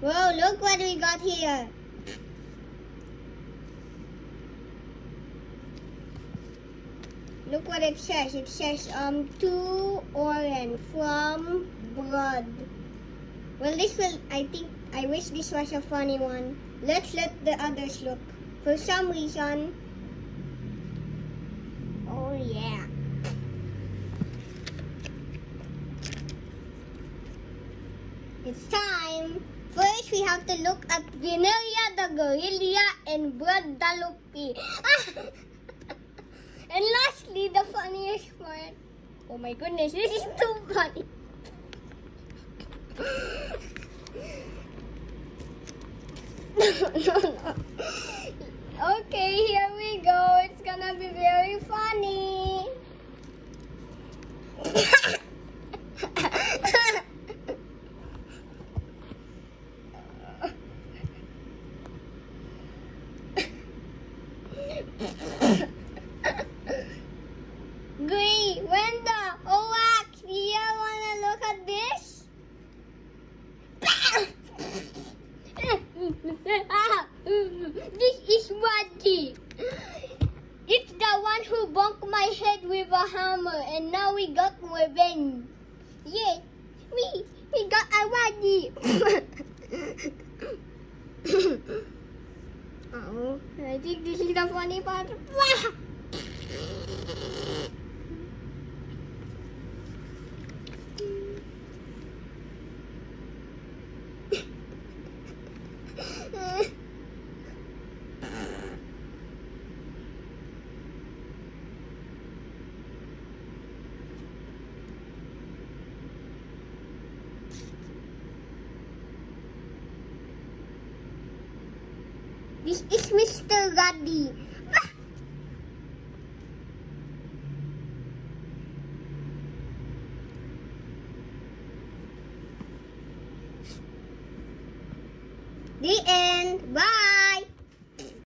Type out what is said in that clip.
Whoa, look what we got here. Look what it says. It says, to Oren from Blood. Well, I wish this was a funny one. Let's let the others look. For some reason, oh yeah. It's time. First, we have to look at Veneria the Gorilla and Brad the Lupi. And lastly, the funniest part. Oh my goodness, this is too funny. No. Okay, here we go. It's gonna be very funny. Gray, Wenda, Owax, do you wanna look at this? This is Waddy. It's the one who bonked my head with a hammer, and now we got revenge. Yeah, we got a Waddy. Oh, I think this is the funny part. This is Mr. Gaddy. The end. Bye.